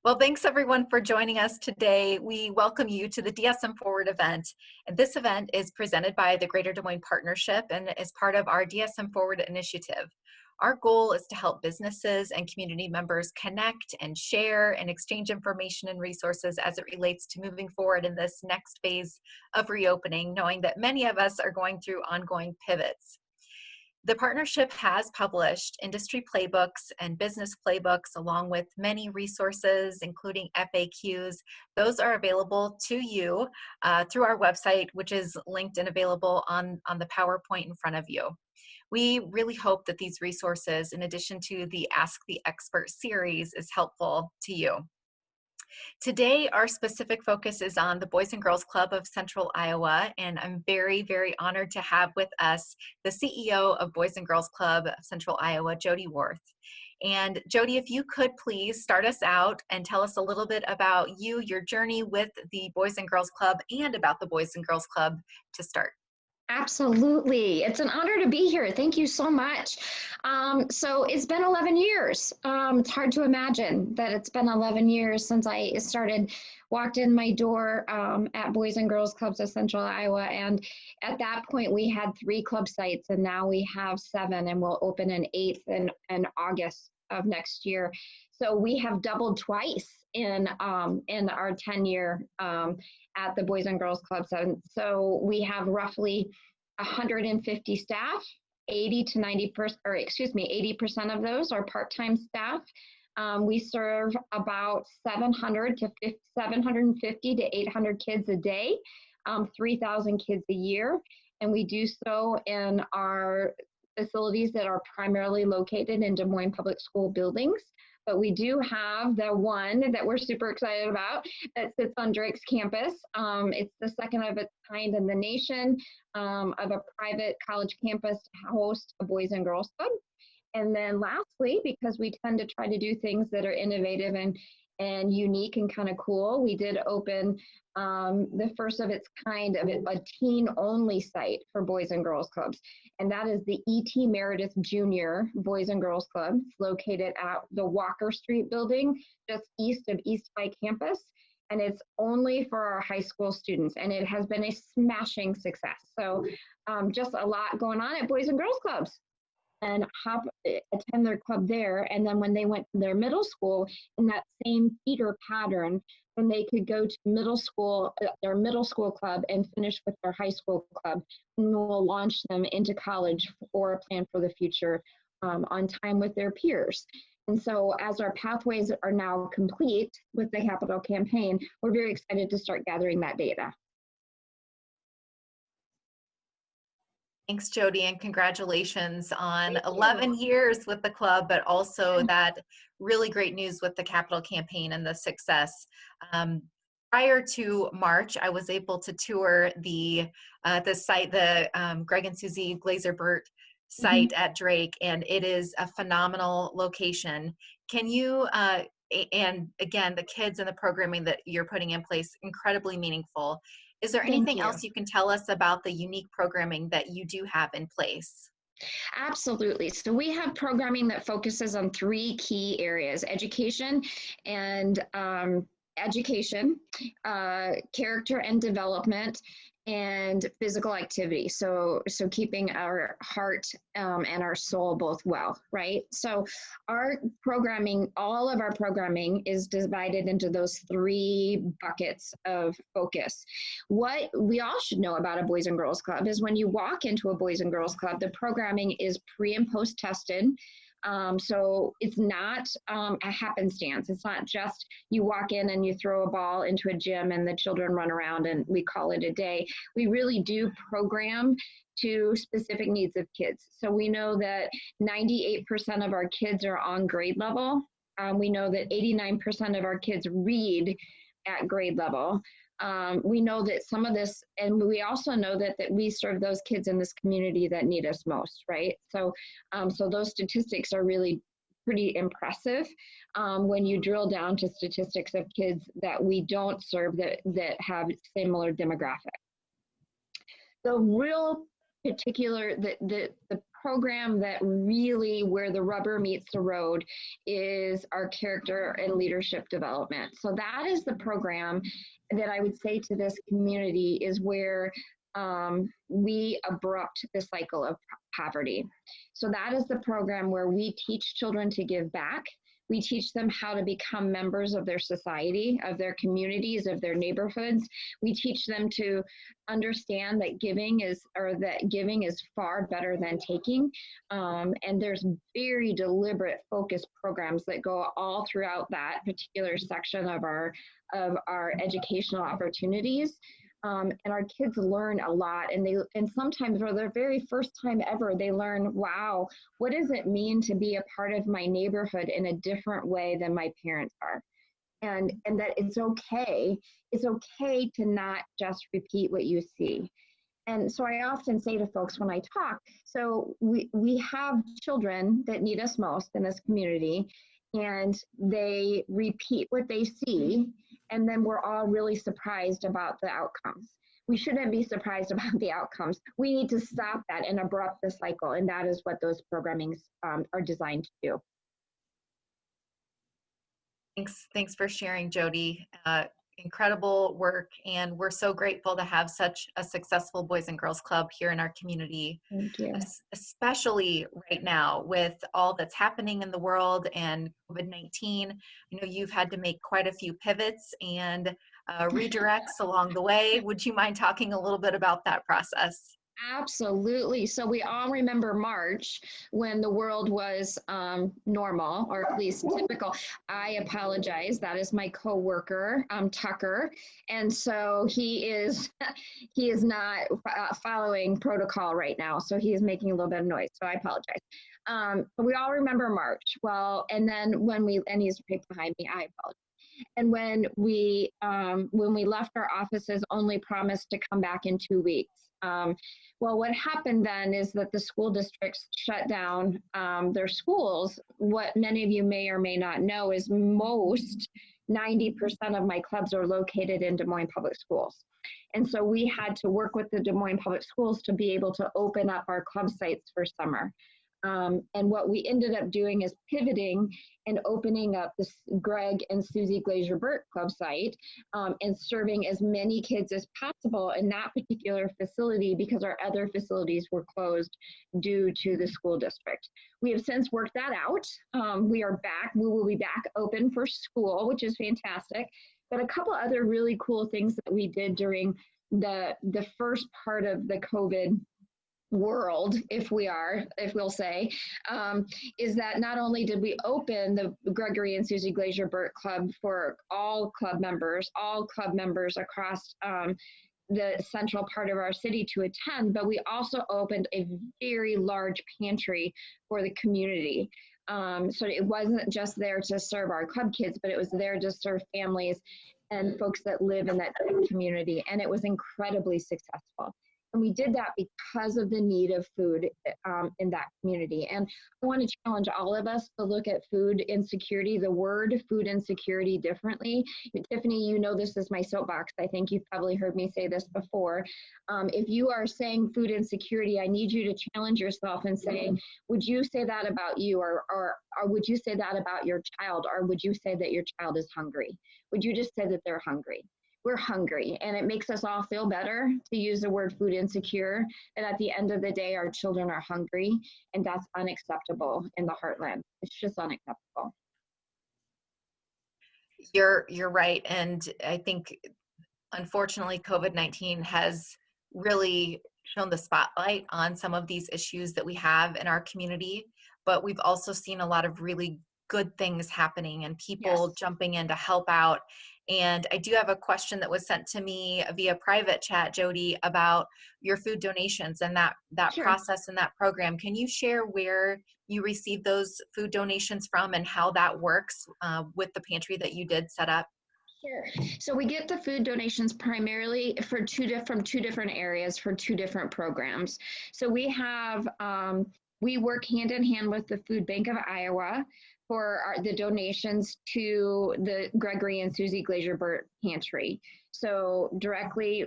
Well, thanks everyone for joining us today. We welcome you to the DSM Forward event. And this event is presented by the Greater Des Moines Partnership and is part of our DSM Forward initiative. Our goal is to help businesses and community members connect and share and exchange information and resources as it relates to moving forward in this next phase of reopening, knowing that many of us are going through ongoing pivots. The partnership has published industry playbooks and business playbooks along with many resources, including FAQs. Those are available to you through our website, which is linked and available on the PowerPoint in front of you. We really hope that these resources, in addition to the Ask the Expert series, is helpful to you. Today, our specific focus is on the Boys and Girls Club of Central Iowa, and I'm very, very honored to have with us the CEO of Boys and Girls Club of Central Iowa, Jody Worth. And Jody, if you could please start us out and tell us a little bit about you, your journey with the Boys and Girls Club, and about the Boys and Girls Club to start. Absolutely. It's an honor to be here. Thank you so much. So it's been 11 years. It's hard to imagine that it's been 11 years since I walked in my door at Boys and Girls Clubs of Central Iowa. And at that point, we had 3 club sites, and now we have 7, and we'll open an 8th in August of next year. So we have doubled twice in our tenure at the Boys and Girls Club. So we have roughly 150 staff, 80% of those are part-time staff. We serve about 750 to 800 kids a day, 3,000 kids a year, and we do so in our facilities that are primarily located in Des Moines Public School buildings. But we do have the one that we're super excited about that sits on Drake's campus. It's the second of its kind in the nation of a private college campus to host a Boys and Girls Club. And then lastly, because we tend to try to do things that are innovative and unique and kind of cool, we did open the first of its kind of a teen-only site for Boys and Girls Clubs. And that is the E.T. Meredith Jr. Boys and Girls Club. It's located at the Walker Street building, just east of East High campus. And it's only for our high school students. And it has been a smashing success. So just a lot going on at Boys and Girls Clubs. And attend their club there. And then when they went to their middle school, in that same feeder pattern, then they could go to middle school, their middle school club, and finish with their high school club. And we'll launch them into college or a plan for the future on time with their peers. And so as our pathways are now complete with the capital campaign, we're very excited to start gathering that data. Thanks, Jody, and congratulations on 11 years with the club, but also that really great news with the capital campaign and the success. Prior to March, I was able to tour the site, the Greg and Susie Glazer-Burt site at Drake, and it is a phenomenal location. Can you, and again, the kids and the programming that you're putting in place, incredibly meaningful. Is there anything else you can tell us about the unique programming that you do have in place? Absolutely. So we have programming that focuses on 3 key areas: education and character and development, and physical activity. So keeping our heart and our soul both well, right? So our programming, all of our programming is divided into those 3 buckets of focus. What we all should know about a Boys and Girls Club is when you walk into a Boys and Girls Club, the programming is pre and post tested. So it's not a happenstance. It's not just you walk in and you throw a ball into a gym and the children run around and we call it a day. We really do program to specific needs of kids. So we know that 98% of our kids are on grade level. We know that 89% of our kids read at grade level. We know that some of this, and we also know that we serve those kids in this community that need us most, right? So those statistics are really pretty impressive when you drill down to statistics of kids that we don't serve that have similar demographics. The real particular, the program that really, where the rubber meets the road, is our character and leadership development. So that is the program that I would say to this community is where we abrupt the cycle of poverty. So that is the program where we teach children to give back. We teach them how to become members of their society, of their communities, of their neighborhoods. We teach them to understand that giving is far better than taking. And there's very deliberate, focused programs that go all throughout that particular section of our educational opportunities. And our kids learn a lot, and sometimes for the very first time ever, they learn, wow, what does it mean to be a part of my neighborhood in a different way than my parents are? And that it's okay to not just repeat what you see. And so I often say to folks when I talk, so we have children that need us most in this community, and they repeat what they see, and then we're all really surprised about the outcomes. We shouldn't be surprised about the outcomes. We need to stop that and abrupt the cycle, and that is what those programmings are designed to do. Thanks for sharing, Jody. Incredible work, and we're so grateful to have such a successful Boys and Girls Club here in our community. Thank you. Especially right now with all that's happening in the world and COVID-19. I know you've had to make quite a few pivots and redirects along the way. Would you mind talking a little bit about that process? Absolutely. So we all remember March when the world was normal, or at least typical. I apologize. That is my coworker, Tucker, and so he is not following protocol right now. So he is making a little bit of noise. So I apologize. But we all remember March. Well, and then and he's right behind me. I apologize. And when we left our offices, only promised to come back in 2 weeks. Well, what happened then is that the school districts shut down their schools. What many of you may or may not know is 90% of my clubs are located in Des Moines Public Schools. And so we had to work with the Des Moines Public Schools to be able to open up our club sites for summer. And what we ended up doing is pivoting and opening up the Greg and Susie Glazier Burt Club site and serving as many kids as possible in that particular facility because our other facilities were closed due to the school district. We have since worked that out. We are back. We will be back open for school, which is fantastic. But a couple other really cool things that we did during the first part of the COVID world, if we'll say, is that not only did we open the Gregory and Susie Glazier Burt Club for all club members across the central part of our city to attend, but we also opened a very large pantry for the community. So it wasn't just there to serve our club kids, but it was there to serve families and folks that live in that community. And it was incredibly successful. And we did that because of the need of food in that community. And I want to challenge all of us to look at food insecurity, the word food insecurity, differently. Tiffany, you know this is my soapbox. I think you've probably heard me say this before. If you are saying food insecurity, I need you to challenge yourself and say, would you say that about you, or would you say that about your child, or would you say that your child is hungry? Would you just say that they're hungry? We're hungry, and it makes us all feel better to use the word food insecure. And at the end of the day, our children are hungry, and that's unacceptable in the heartland. It's just unacceptable. You're right. And I think, unfortunately, COVID-19 has really shone the spotlight on some of these issues that we have in our community, but we've also seen a lot of really good things happening and people jumping in to help out. And I do have a question that was sent to me via private chat, Jody, about your food donations and that Sure. process and that program. Can you share where you received those food donations from and how that works with the pantry that you did set up? Sure. So we get the food donations primarily from two different areas for two different programs. So we have, we work hand in hand with the Food Bank of Iowa for the donations to the Gregory and Susie Glazier Burt Pantry. So directly,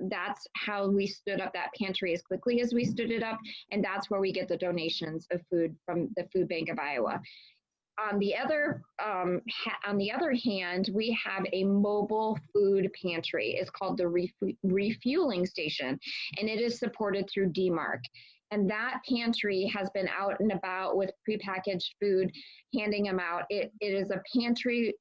that's how we stood up that pantry as quickly as we stood it up. And that's where we get the donations of food from the Food Bank of Iowa. On the other hand, we have a mobile food pantry. It's called the refueling station, and it is supported through DMARC. And that pantry has been out and about with prepackaged food, handing them out. It is a pantry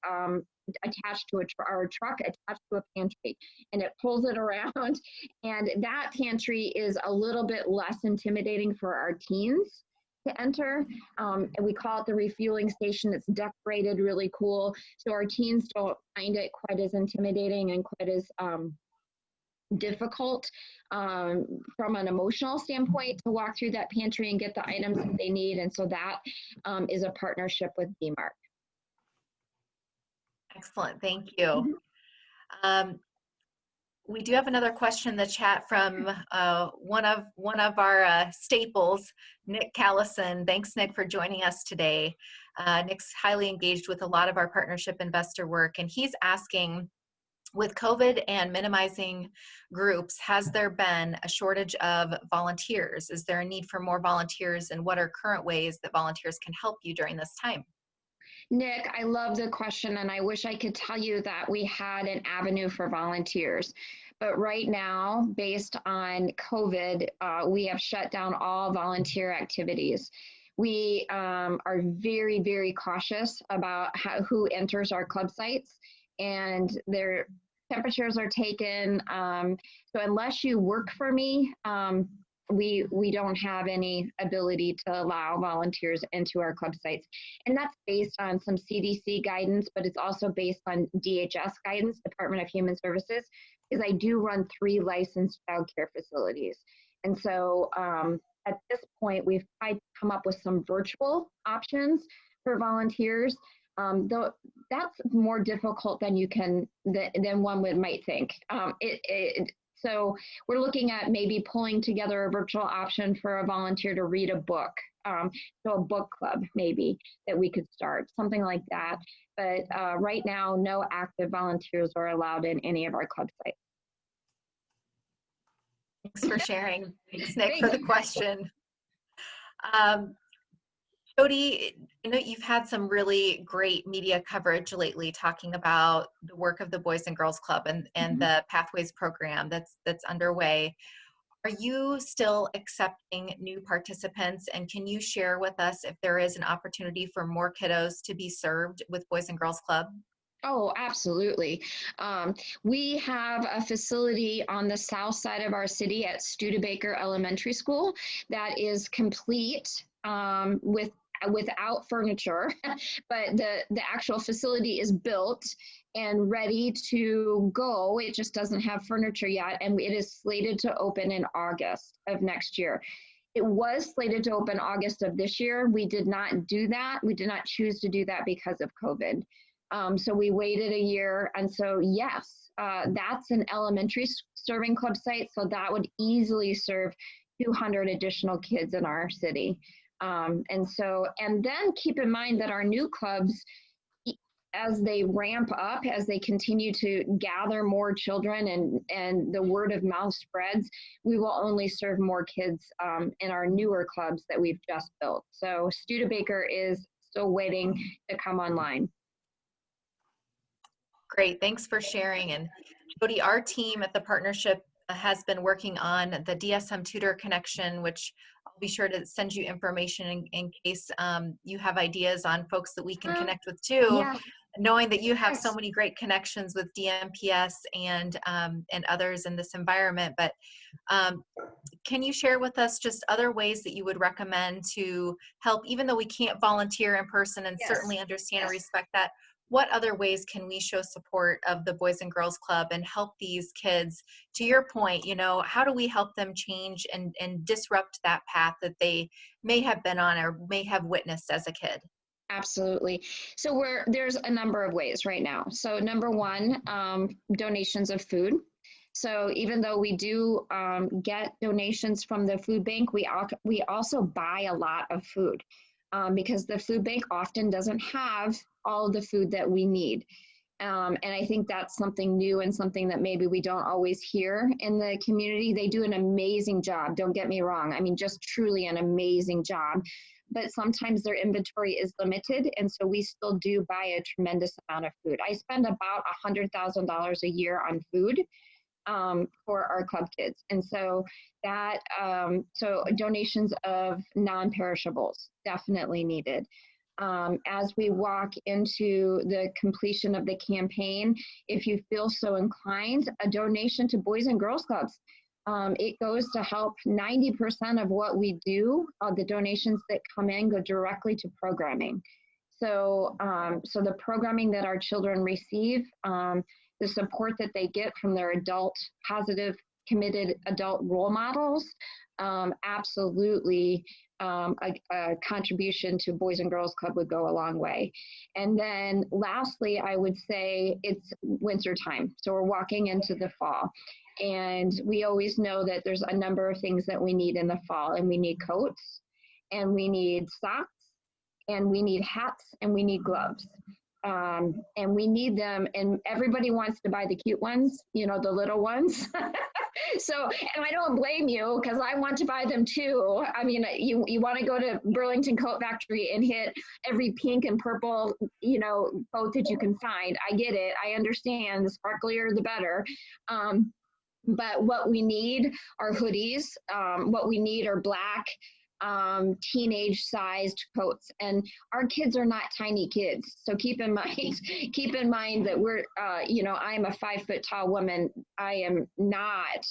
attached to our truck attached to a pantry, and it pulls it around. And that pantry is a little bit less intimidating for our teens to enter. And we call it the refueling station. It's decorated really cool. So our teens don't find it quite as intimidating and quite as difficult from an emotional standpoint to walk through that pantry and get the items that they need. And so that is a partnership with DMARC. Excellent, thank you. We do have another question in the chat from one of our staples, Nick Callison. Thanks, Nick, for joining us today. Nick's highly engaged with a lot of our partnership investor work, and he's asking, with COVID and minimizing groups, has there been a shortage of volunteers? Is there a need for more volunteers, and what are current ways that volunteers can help you during this time? Nick, I love the question, and I wish I could tell you that we had an avenue for volunteers. But right now, based on COVID, we have shut down all volunteer activities. We are very, very cautious about who enters our club sites, and their temperatures are taken. So unless you work for me, we don't have any ability to allow volunteers into our club sites. And that's based on some CDC guidance, but it's also based on DHS guidance, Department of Human Services, because I do run 3 licensed child care facilities. And so at this point, we've tried to come up with some virtual options for volunteers. Though that's more difficult than than one might think. So we're looking at maybe pulling together a virtual option for a volunteer to read a book, so a book club maybe that we could start, something like that. But right now, no active volunteers are allowed in any of our club sites. Thanks for sharing. Thanks, Nick, for the question. Jody, I know you've had some really great media coverage lately talking about the work of the Boys and Girls Club and the Pathways program that's underway. Are you still accepting new participants, and can you share with us if there is an opportunity for more kiddos to be served with Boys and Girls Club? Oh, absolutely. We have a facility on the south side of our city at Studebaker Elementary School that is complete without furniture, but the actual facility is built and ready to go. It just doesn't have furniture yet, and it is slated to open in August of next year. It was slated to open August of this year. We did not do that. We did not choose to do that because of COVID. So we waited a year. And so, yes, that's an elementary serving club site. So that would easily serve 200 additional kids in our city. And then keep in mind that our new clubs, as they ramp up, as they continue to gather more children and the word of mouth spreads, we will only serve more kids in our newer clubs that we've just built. So Studebaker is still waiting to come online. Great, thanks for sharing. And Jody, our team at the partnership has been working on the DSM Tutor Connection, which I'll be sure to send you information in case you have ideas on folks that we can connect with too. Yeah. Knowing that you have so many great connections with DMPS and others in this environment, but can you share with us just other ways that you would recommend to help, even though we can't volunteer in person and certainly understand and respect that, what other ways can we show support of the Boys and Girls Club and help these kids? To your point, you know, how do we help them change and disrupt that path that they may have been on or may have witnessed as a kid? Absolutely. So there's a number of ways right now. So number one, donations of food. So even though we do get donations from the food bank, we also buy a lot of food because the food bank often doesn't have all of the food that we need. And I think that's something new and something that maybe we don't always hear in the community. They do an amazing job. Don't get me wrong. I mean, just truly an amazing job. But sometimes their inventory is limited. And so we still do buy a tremendous amount of food. I spend about $100,000 a year on food for our club kids. And so that, so donations of non-perishables definitely needed. As we walk into the completion of the campaign, if you feel so inclined, a donation to Boys and Girls Clubs. It goes to help 90% of what we do. The donations that come in go directly to programming. So, so the programming that our children receive, the support that they get from their adult, positive, committed adult role models, absolutely a contribution to Boys and Girls Club would go a long way. And then lastly, I would say it's winter time. So we're walking into the fall. And we always know that there's a number of things that we need in the fall, and we need coats, and we need socks, and we need hats, and we need gloves. And we need them, and everybody wants to buy the cute ones, you know, the little ones. So, and I don't blame you, because I want to buy them too. I mean, you want to go to Burlington Coat Factory and hit every pink and purple, you know, coat that you can find. I get it. I understand. The sparklier, the better. But what we need are hoodies. What we need are black, teenage sized coats. And our kids are not tiny kids. So keep in mind that we're, you know, I'm a 5 foot tall woman. I am not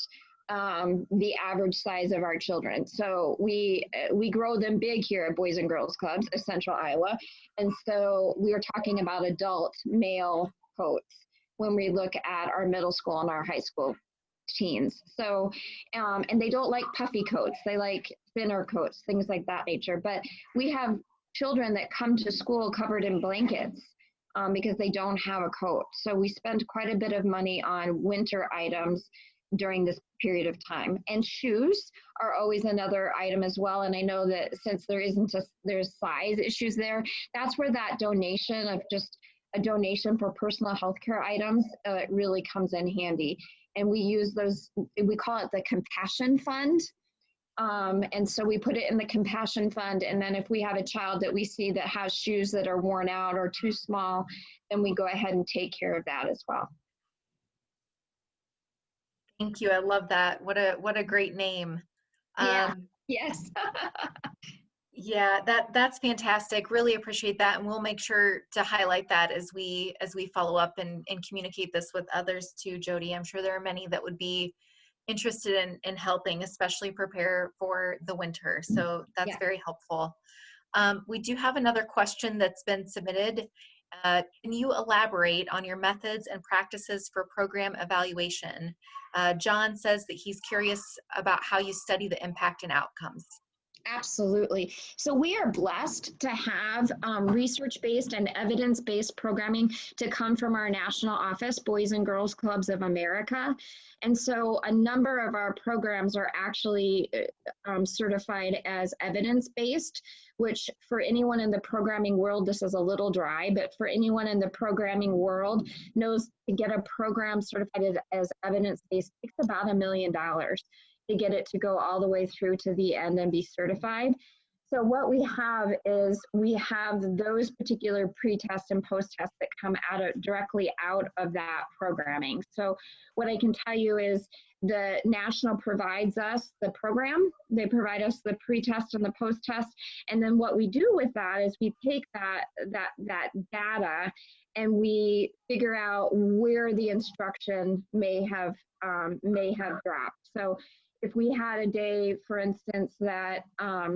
the average size of our children. So we grow them big here at Boys and Girls Clubs of Central Iowa. And so we are talking about adult male coats when we look at our middle school and our high school teens. So, and they don't like puffy coats. They like thinner coats, things like that nature. But we have children that come to school covered in blankets because they don't have a coat. So we spend quite a bit of money on winter items during this period of time. And shoes are always another item as well. And I know that since there's size issues there, that's where that donation of just a donation for personal healthcare items really comes in handy. And we use those, we call it the compassion fund. And so we put it in the compassion fund. And then if we have a child that we see that has shoes that are worn out or too small, then we go ahead and take care of that as well. Thank you. I love that. What a great name. Yeah. Yes. Yeah, that's fantastic. Really appreciate that. And we'll make sure to highlight that as we follow up and communicate this with others too, Jody. I'm sure there are many that would be interested in helping, especially prepare for the winter. So that's very helpful. We do have another question that's been submitted. Can you elaborate on your methods and practices for program evaluation? John says that he's curious about how you study the impact and outcomes. Absolutely. So we are blessed to have research-based and evidence-based programming to come from our national office, Boys and Girls Clubs of America. And so a number of our programs are actually certified as evidence-based, which for anyone in the programming world, this is a little dry, but for anyone in the programming world knows to get a program certified as evidence-based takes about $1 million. To get it to go all the way through to the end and be certified. So what we have is we have those particular pre-tests and post-tests that come directly out of that programming. So what I can tell you is the national provides us the program, they provide us the pre-test and the post-test, and then what we do with that is we take that data and we figure out where the instruction may have dropped. So if we had a day, for instance, that a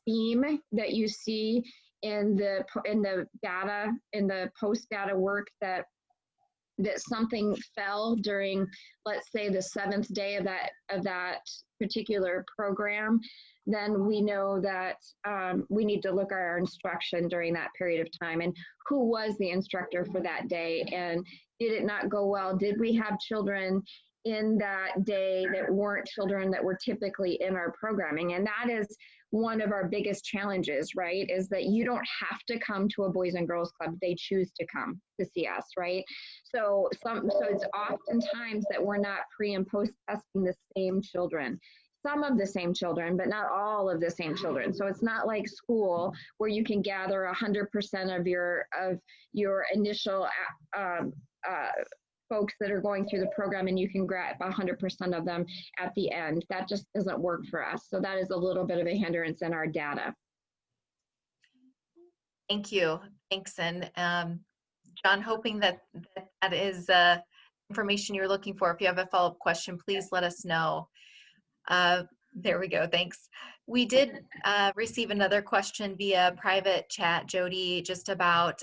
theme that you see in the data, in the post data work that something fell during, let's say, the 7th day of that particular program, then we know that we need to look at our instruction during that period of time and who was the instructor for that day, and did it not go well? Did we have children in that day that weren't children that were typically in our programming? And that is one of our biggest challenges, right, is that you don't have to come to a Boys and Girls Club. They choose to come to see us, right? So it's oftentimes that we're not pre and post testing the same children. Some of the same children, but not all of the same children. So it's not like school where you can gather 100% of your initial folks that are going through the program, and you can grab 100% of them at the end. That just doesn't work for us. So that is a little bit of a hindrance in our data. Thank you. Thanks. And John, hoping that is information you're looking for. If you have a follow-up question, please let us know. There we go. Thanks. We did receive another question via private chat, Jody, just about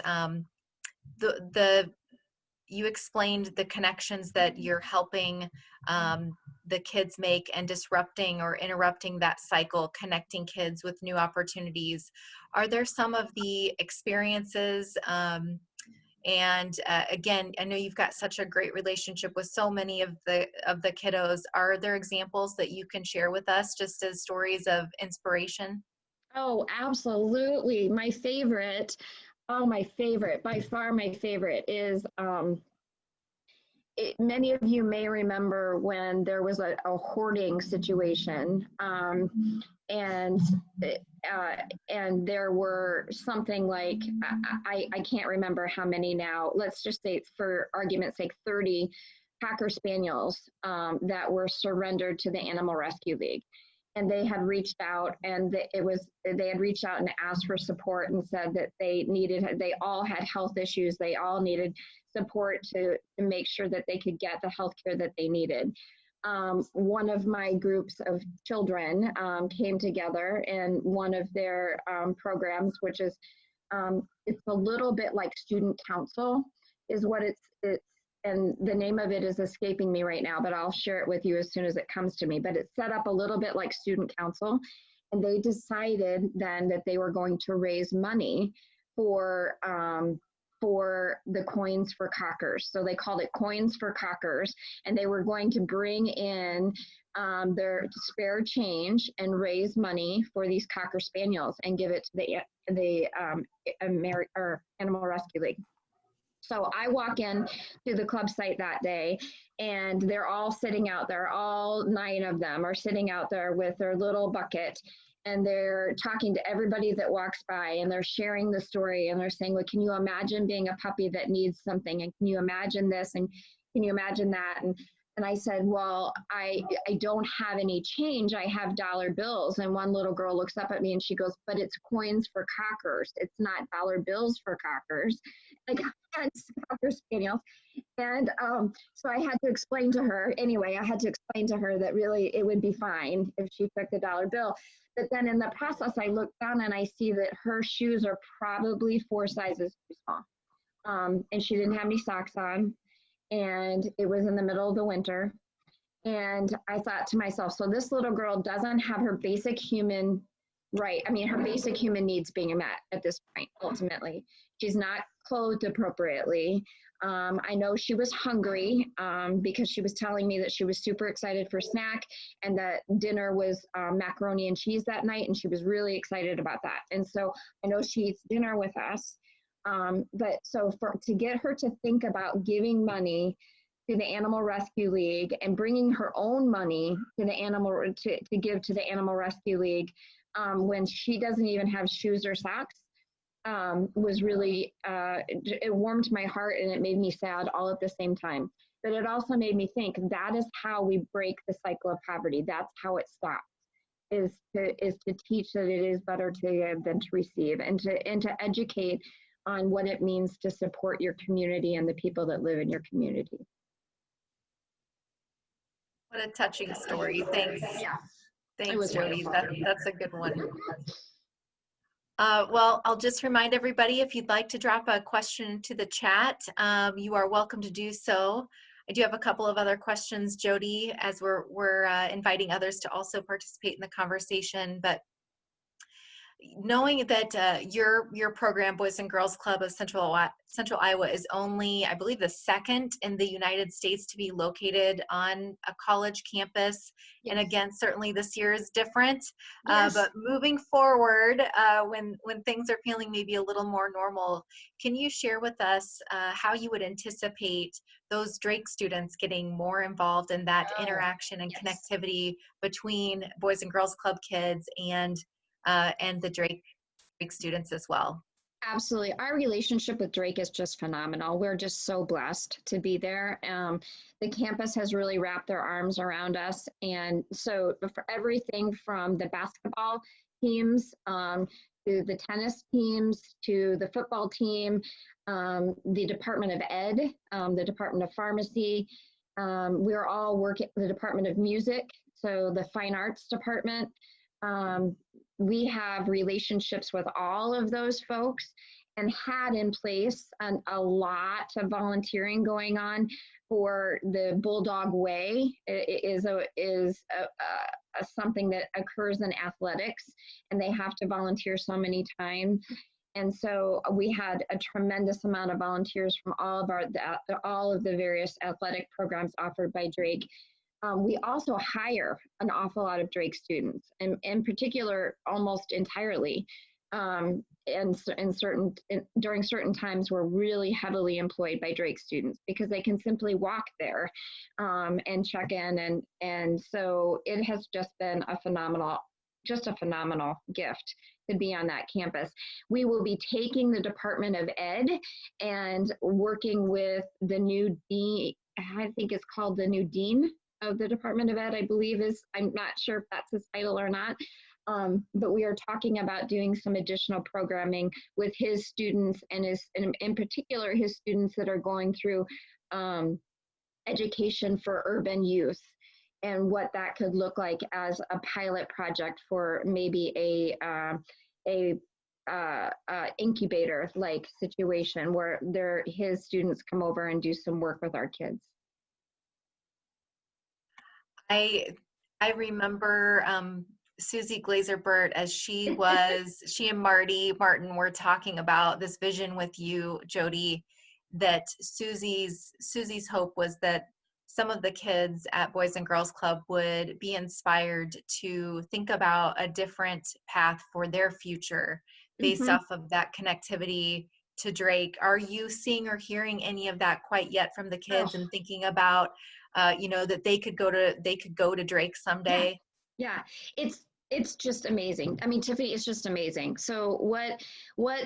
you explained the connections that you're helping the kids make and disrupting or interrupting that cycle, connecting kids with new opportunities. Are there some of the experiences again, I know you've got such a great relationship with so many of the kiddos. Are there examples that you can share with us just as stories of inspiration? Oh, absolutely. My favorite, by far my favorite is, many of you may remember when there was a hoarding situation, and there were something like, I can't remember how many now, let's just say for argument's sake, 30 Cocker Spaniels that were surrendered to the Animal Rescue League. And they had reached out, and they had reached out and asked for support and said that they all had health issues. They all needed support to make sure that they could get the health care that they needed. One of my groups of children came together in one of their programs, which is, it's a little bit like student council is what it's and the name of it is escaping me right now, but I'll share it with you as soon as it comes to me. But it's set up a little bit like student council, and they decided then that they were going to raise money for the Coins for Cockers. So they called it Coins for Cockers, and they were going to bring in their spare change and raise money for these Cocker Spaniels and give it to the Animal Rescue League. So I walk in to the club site that day, and they're all sitting out there. All 9 of them are sitting out there with their little bucket, and they're talking to everybody that walks by, and they're sharing the story, and they're saying, well, can you imagine being a puppy that needs something? And can you imagine this? And can you imagine that? And I said, well, I don't have any change. I have dollar bills. And one little girl looks up at me and she goes, but it's Coins for Cockers. It's not dollar bills for Cockers. Like, it's Cocker Spaniels. And so I had to explain to her, that really it would be fine if she took the dollar bill. But then in the process, I look down and I see that her shoes are probably 4 sizes too small. And she didn't have any socks on. And it was in the middle of the winter. And I thought to myself, so this little girl doesn't have her basic human right. I mean, her basic human needs being met at this point, ultimately. She's not clothed appropriately. I know she was hungry because she was telling me that she was super excited for snack, and that dinner was macaroni and cheese that night, and she was really excited about that. And so I know she eats dinner with us. But so to get her to think about giving money to the Animal Rescue League and bringing her own money to to give to the Animal Rescue League when she doesn't even have shoes or socks was really, it warmed my heart and it made me sad all at the same time. But it also made me think that is how we break the cycle of poverty. That's how it stops. Is to teach that it is better to give than to receive, and to educate on what it means to support your community and the people that live in your community. What a touching story. Thanks. Yeah. Thanks, Jody. That's a good one. Well, I'll just remind everybody, if you'd like to drop a question to the chat, you are welcome to do so. I do have a couple of other questions, Jody, as we're inviting others to also participate in the conversation. But knowing that your program, Boys and Girls Club of Central Iowa, is only, I believe, the second in the United States to be located on a college campus. And Yes. again, certainly this year is different. Yes. But moving forward, when things are feeling maybe a little more normal, can you share with us how you would anticipate those Drake students getting more involved in that Oh, interaction and yes. connectivity between Boys and Girls Club kids and the Drake students as well? Absolutely. Our relationship with Drake is just phenomenal. We're just so blessed to be there. The campus has really wrapped their arms around us. And so for everything from the basketball teams to the tennis teams to the football team, the Department of Ed, the Department of Pharmacy, we're all working, the Department of Music, so the Fine Arts Department. Um, we have relationships with all of those folks and had in place a lot of volunteering going on for the Bulldog Way. It is something that occurs in athletics, and they have to volunteer so many times. And so we had a tremendous amount of volunteers from all of the various athletic programs offered by Drake. We also hire an awful lot of Drake students, and in particular, almost entirely. And during certain times, we're really heavily employed by Drake students because they can simply walk there and check in, and so it has just been a phenomenal gift to be on that campus. We will be taking the Department of Ed and working with the new dean. I think it's called the new dean of the Department of Ed, I believe I'm not sure if that's his title or not, but we are talking about doing some additional programming with his students and in particular, his students that are going through education for urban youth and what that could look like as a pilot project for maybe a incubator like situation where his students come over and do some work with our kids. I remember Susie Glazer-Burt as she and Marty Martin were talking about this vision with you, Jody, that Susie's hope was that some of the kids at Boys and Girls Club would be inspired to think about a different path for their future based Mm-hmm. off of that connectivity to Drake. Are you seeing or hearing any of that quite yet from the kids Oh, and thinking about that they could go to Drake yeah. someday? Yeah, it's just amazing. I mean, Tiffany, it's just amazing. So what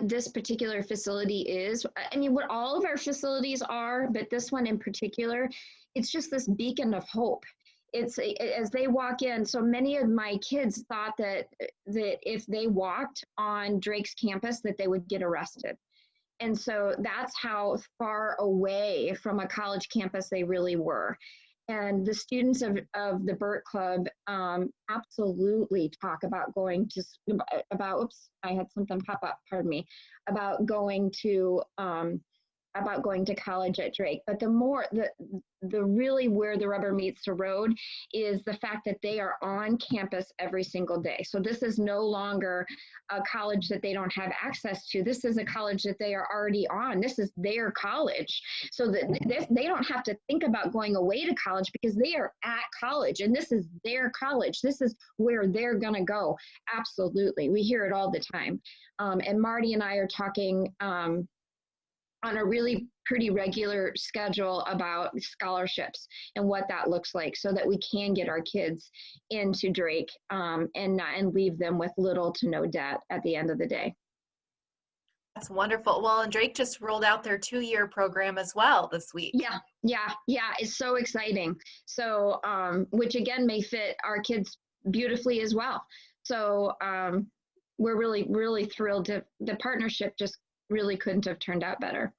this particular facility is, I mean, what all of our facilities are, but this one in particular, it's just this beacon of hope. As they walk in, so many of my kids thought that if they walked on Drake's campus that they would get arrested. And so that's how far away from a college campus they really were. And the students of the Burt Club absolutely talk about oops, I had something pop up, pardon me, about going to college at Drake. But the really where the rubber meets the road is the fact that they are on campus every single day. So this is no longer a college that they don't have access to. This is a college that they are already on. This is their college. So that they don't have to think about going away to college because they are at college and this is their college. This is where they're going to go. Absolutely. We hear it all the time. And Marty and I are talking on a really pretty regular schedule about scholarships and what that looks like so that we can get our kids into Drake and leave them with little to no debt at the end of the day. That's wonderful. Well, and Drake just rolled out their 2-year program as well this week. Yeah. It's so exciting. So, which again may fit our kids beautifully as well. So we're really, really thrilled the partnership just really couldn't have turned out better.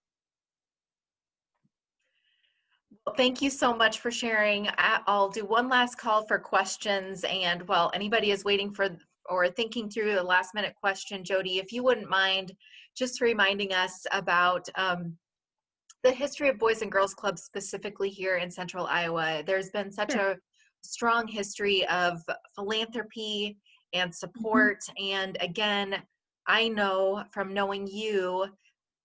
Well, thank you so much for sharing. I'll do one last call for questions, and while anybody is waiting for or thinking through a last minute question, Jody, if you wouldn't mind just reminding us about the history of Boys and Girls Clubs specifically here in Central Iowa. There's been such Sure. a strong history of philanthropy and support. And again, I know from knowing you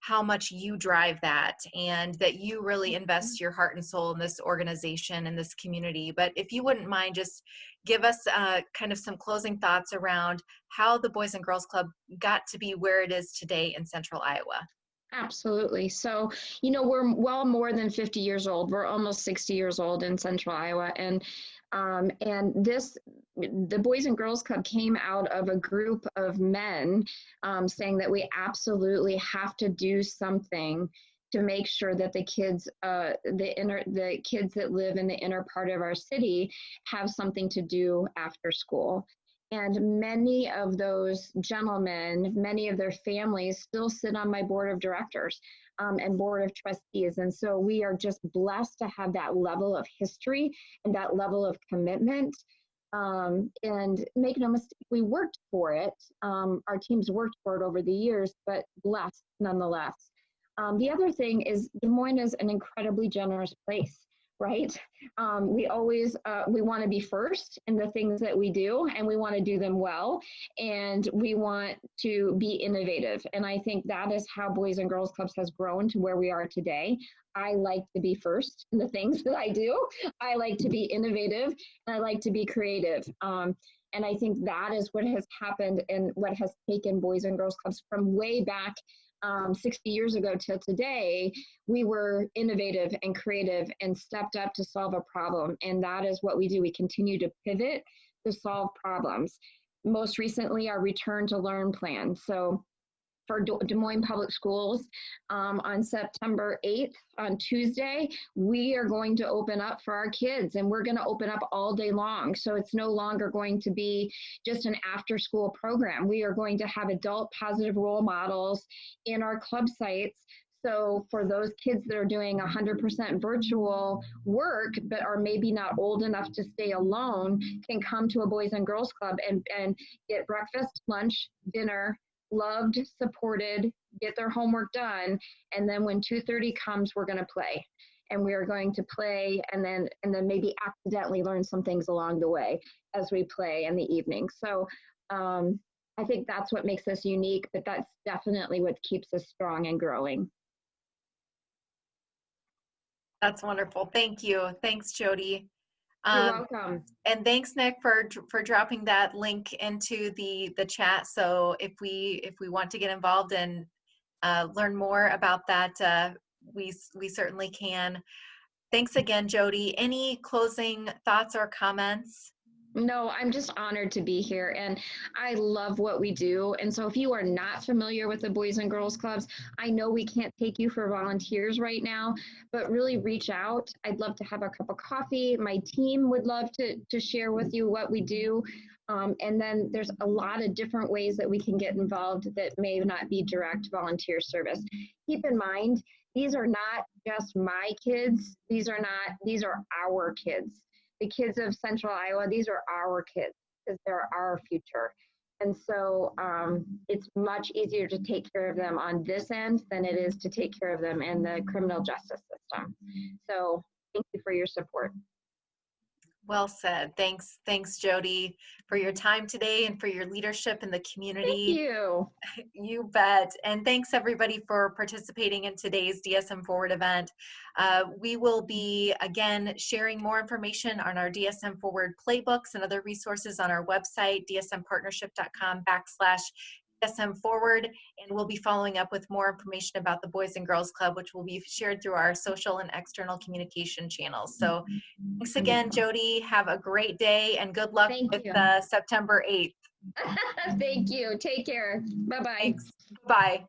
how much you drive that, and that you really invest your heart and soul in this organization and this community. But if you wouldn't mind, just give us kind of some closing thoughts around how the Boys and Girls Club got to be where it is today in Central Iowa. Absolutely. So, we're well more than 50 years old. We're almost 60 years old in Central Iowa. The Boys and Girls Club came out of a group of men saying that we absolutely have to do something to make sure that the kids, the kids that live in the inner part of our city have something to do after school. And many of those gentlemen, many of their families still sit on my board of directors and board of trustees. And so we are just blessed to have that level of history and that level of commitment. And make no mistake, we worked for it. Our teams worked for it over the years, but blessed nonetheless. The other thing is Des Moines is an incredibly generous place. Right? We always, we want to be first in the things that we do, and we want to do them well, and we want to be innovative. And I think that is how Boys and Girls Clubs has grown to where we are today. I like to be first in the things that I do. I like to be innovative, and I like to be creative. And I think that is what has happened and what has taken Boys and Girls Clubs from way back 60 years ago till today. We were innovative and creative and stepped up to solve a problem. And that is what we do. We continue to pivot to solve problems. Most recently, our Return to Learn plan. So for Des Moines Public Schools, on September 8th, on Tuesday, we are going to open up for our kids, and we're going to open up all day long. So it's no longer going to be just an after-school program. We are going to have adult positive role models in our club sites. So for those kids that are doing 100% virtual work, but are maybe not old enough to stay alone, can come to a Boys and Girls Club and get breakfast, lunch, dinner, loved, supported, get their homework done, and then when 2:30 comes, we're going to play. And we are going to play and then maybe accidentally learn some things along the way as we play in the evening. So I think that's what makes us unique, but that's definitely what keeps us strong and growing. That's wonderful. Thank you. Thanks, Jody. You're welcome. And thanks, Nick, for dropping that link into the chat. So if we want to get involved and learn more about that, we certainly can. Thanks again, Jody. Any closing thoughts or comments? No, I'm just honored to be here, and I love what we do. And so if you are not familiar with the Boys and Girls Clubs, I know we can't take you for volunteers right now, but really reach out. I'd love to have a cup of coffee. My team would love to share with you what we do. And then there's a lot of different ways that we can get involved that may not be direct volunteer service. Keep in mind, these are not just my kids. These are our kids. The kids of Central Iowa, these are our kids because they're our future. And so it's much easier to take care of them on this end than it is to take care of them in the criminal justice system. So thank you for your support. Well said. Thanks, Jody, for your time today and for your leadership in the community. Thank you. You bet. And thanks everybody for participating in today's DSM Forward event. We will be again sharing more information on our DSM Forward playbooks and other resources on our website, dsmpartnership.com/DSM Forward, and we'll be following up with more information about the Boys and Girls Club, which will be shared through our social and external communication channels. So thanks again, Jody. Have a great day and good luck with September 8th. Thank you. Take care. Bye-bye. Thanks. Bye.